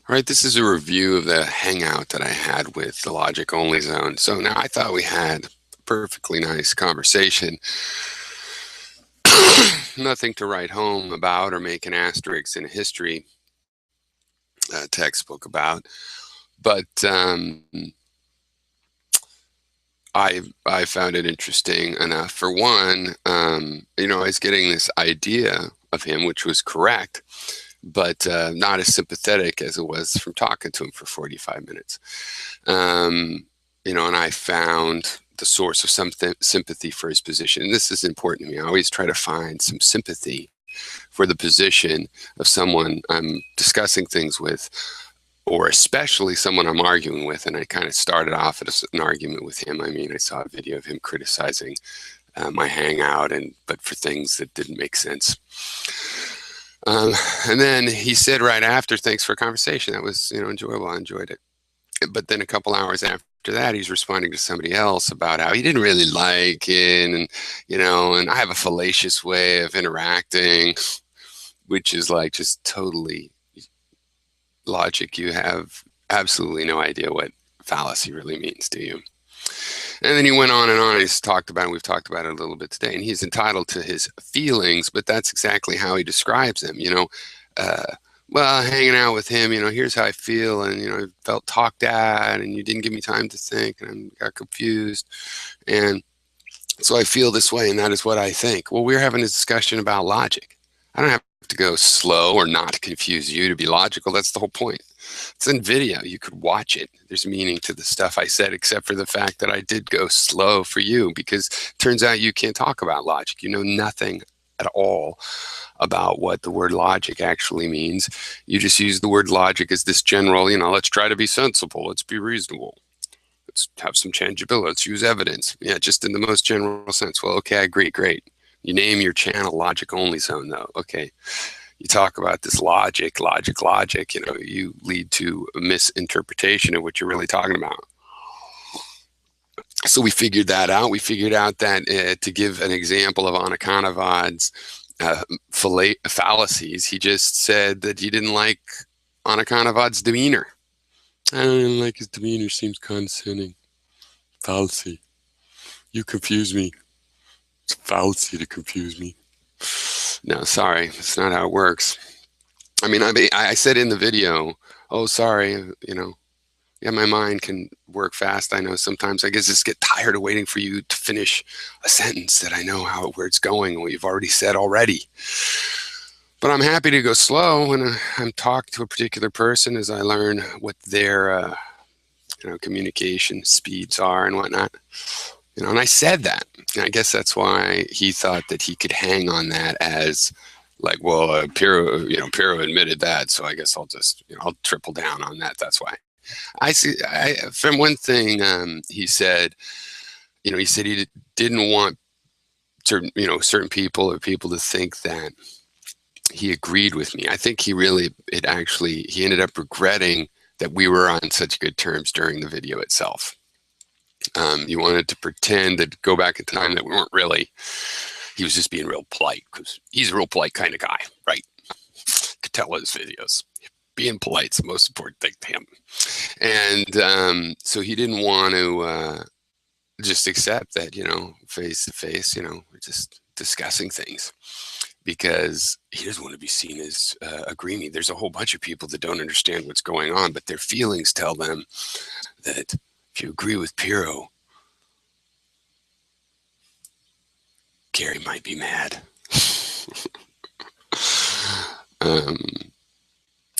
All right, this is a review of the Hangout that I had with the Logic Only Zone. So now I thought we had a perfectly nice conversation. Nothing to write home about or make an asterisk in a history textbook about. But I found it interesting enough. For one, I was getting this idea of him, which was correct, but not as sympathetic as it was from talking to him for 45 minutes. And I found the source of some sympathy for his position. And this is important to me. I always try to find some sympathy for the position of someone I'm discussing things with, or especially someone I'm arguing with. And I kind of started off at an argument with him. I mean, I saw a video of him criticizing my Hangout, but for things that didn't make sense. And then he said right after, "Thanks for a conversation. That was, enjoyable. I enjoyed it." But then a couple hours after that, he's responding to somebody else about how he didn't really like it, and I have a fallacious way of interacting, which is like just totally logic. You have absolutely no idea what fallacy really means, do you? And then he went on and on. And we've talked about it a little bit today, and he's entitled to his feelings, but that's exactly how he describes them. Well, hanging out with him, here's how I feel, and I felt talked at, and you didn't give me time to think, and I got confused, and so I feel this way, and that is what I think. Well, we're having a discussion about logic. I don't have to go slow or not confuse you to be logical. That's the whole point. It's in video. You could watch it. There's meaning to the stuff I said, except for the fact that I did go slow for you, because it turns out you can't talk about logic. You know nothing at all about what the word logic actually means. You just use the word logic as this general, let's try to be sensible. Let's be reasonable. Let's have some tangibility. Let's use evidence. Yeah, just in the most general sense. Well, okay, I agree. Great. You name your channel Logic Only Zone, though. Okay. You talk about this logic, you lead to a misinterpretation of what you're really talking about. So we figured that out. We figured out that to give an example of Anakanavad's fallacies, he just said that he didn't like Anakanavad's demeanor. I don't like his demeanor. Seems condescending. Fallacy. You confuse me. It's fallacy to confuse me. No, sorry. That's not how it works. I mean, I said in the video, oh, sorry, yeah, my mind can work fast. I know sometimes I just get tired of waiting for you to finish a sentence that I know where it's going, what you've already said already. But I'm happy to go slow when I'm talking to a particular person as I learn what their communication speeds are and whatnot. And I said that. And I guess that's why he thought that he could hang on that as like, well, Pyrrho admitted that, so I guess I'll just, I'll triple down on that. That's why. I see. From one thing he said, he said he didn't want certain people or people to think that he agreed with me. I think he ended up regretting that we were on such good terms during the video itself. He wanted to pretend that go back in time that we weren't really. He was just being real polite because he's a real polite kind of guy, right? Could tell his videos. Being polite's the most important thing to him. And so he didn't want to just accept that, face to face, we're just discussing things, because he doesn't want to be seen as a greenie. There's a whole bunch of people that don't understand what's going on, but their feelings tell them that if you agree with Pyrrho, Gary might be mad.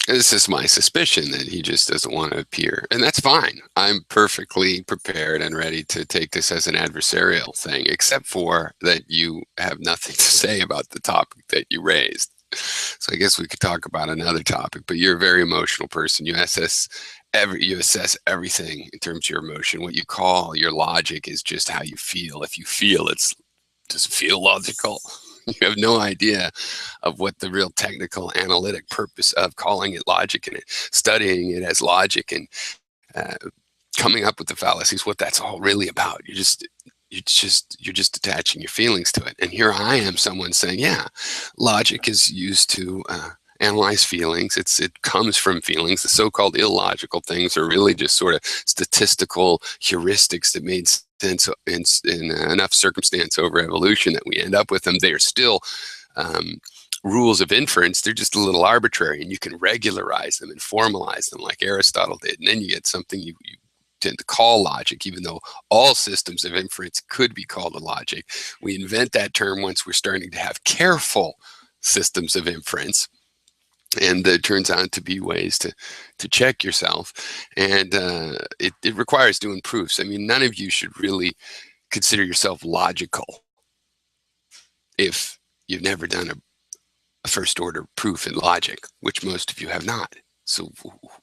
This is my suspicion that he just doesn't want to appear, and that's fine. I'm perfectly prepared and ready to take this as an adversarial thing, except for that you have nothing to say about the topic that you raised. So I guess we could talk about another topic, but you're a very emotional person. You assess everything in terms of your emotion. What you call your logic is just how you feel. If you feel does it feel logical? You have no idea of what the real technical analytic purpose of calling it logic and studying it as logic and coming up with the fallacies, what that's all really about. You're just attaching your feelings to it. And here I am, someone saying, yeah, logic is used to analyze feelings. It comes from feelings. The so-called illogical things are really just sort of statistical heuristics that made sense in enough circumstance over evolution that we end up with them. They are still rules of inference. They're just a little arbitrary, and you can regularize them and formalize them like Aristotle did. And then you get something you tend to call logic, even though all systems of inference could be called a logic. We invent that term once we're starting to have careful systems of inference. And it turns out to be ways to check yourself. And it requires doing proofs. I mean, none of you should really consider yourself logical if you've never done a first order proof in logic, which most of you have not. So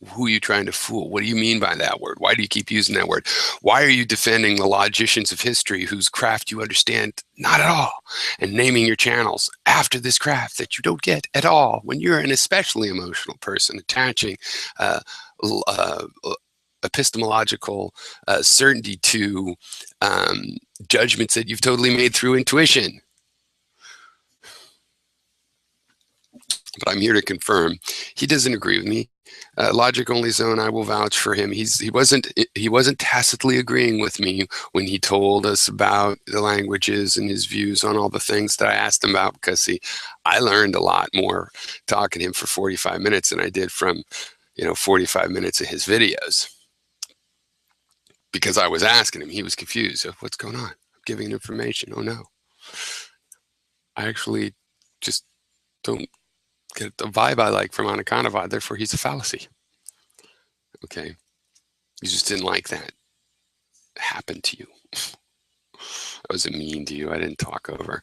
who are you trying to fool? What do you mean by that word? Why do you keep using that word? Why are you defending the logicians of history whose craft you understand not at all, and naming your channels after this craft that you don't get at all when you're an especially emotional person, attaching epistemological certainty to judgments that you've totally made through intuition? But I'm here to confirm he doesn't agree with me. Logic only zone, I will vouch for him. He wasn't tacitly agreeing with me when he told us about the languages and his views on all the things that I asked him about, because see, I learned a lot more talking to him for 45 minutes than I did from 45 minutes of his videos, because I was asking him. He was confused. So what's going on? I'm giving information. Oh no, I actually just don't get the vibe I like from Anaconda, therefore he's a fallacy. Okay, you just didn't like that happened to you. I wasn't mean to you. I didn't talk over,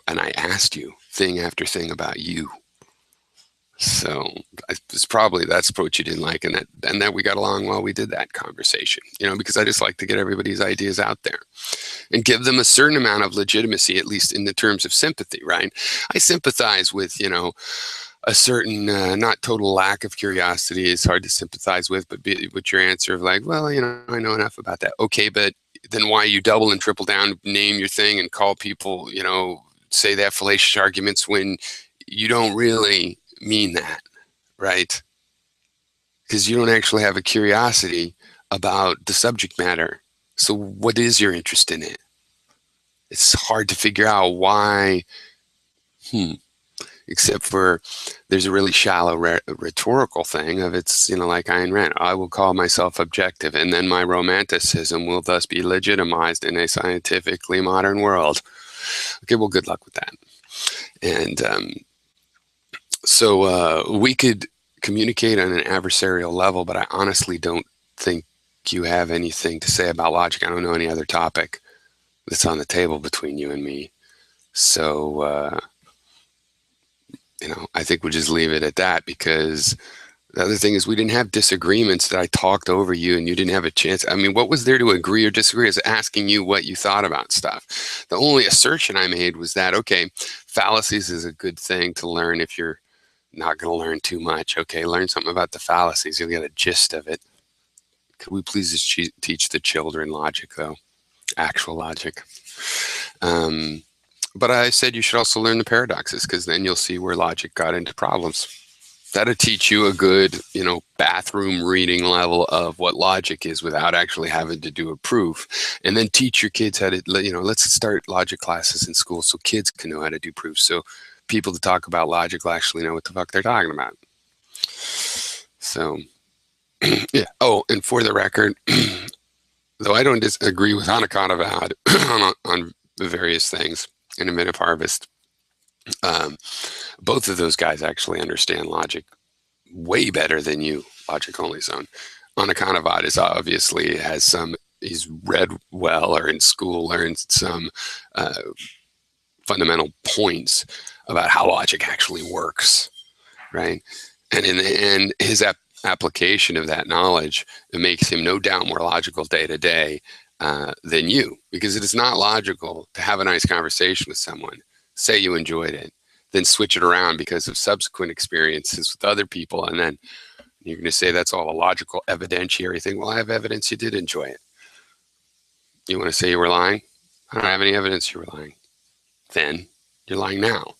and I asked you thing after thing about you. So it's probably that's what you didn't like, and that we got along while we did that conversation. Because I just like to get everybody's ideas out there and give them a certain amount of legitimacy, at least in the terms of sympathy, right? I sympathize with, a certain, not total lack of curiosity is hard to sympathize with, but with your answer of like, well, I know enough about that. Okay, but then why you double and triple down, name your thing and call people, say they have fallacious arguments when you don't really mean that, right? Because you don't actually have a curiosity about the subject matter. So what is your interest in it? It's hard to figure out why, except for there's a really shallow rhetorical thing of it's, like Ayn Rand, I will call myself objective, and then my romanticism will thus be legitimized in a scientifically modern world. Okay, well, good luck with that. And so we could communicate on an adversarial level, but I honestly don't think you have anything to say about logic. I don't know any other topic that's on the table between you and me. So, I think we'll just leave it at that, because the other thing is we didn't have disagreements that I talked over you and you didn't have a chance. I mean, what was there to agree or disagree? I was asking you what you thought about stuff. The only assertion I made was that, okay, fallacies is a good thing to learn if you're not going to learn too much. Okay, learn something about the fallacies. You'll get a gist of it. Could we please just teach the children logic, though? Actual logic. But I said you should also learn the paradoxes, because then you'll see where logic got into problems. That'll teach you a good, bathroom reading level of what logic is without actually having to do a proof. And then teach your kids how to, let's start logic classes in school so kids can know how to do proofs. So people that talk about logic will actually know what the fuck they're talking about. So, yeah. Oh, and for the record, though I don't disagree with Anaconda on the various things in a minute harvest, both of those guys actually understand logic way better than you, logic only zone. Anaconda is obviously he's read well or in school learned some fundamental points about how logic actually works, right? And in the end, his application of that knowledge, it makes him no doubt more logical day to day than you, because it is not logical to have a nice conversation with someone, say you enjoyed it, then switch it around because of subsequent experiences with other people, and then you're going to say that's all a logical evidentiary thing. Well, I have evidence you did enjoy it. You want to say you were lying? I don't have any evidence you were lying. Then you're lying now.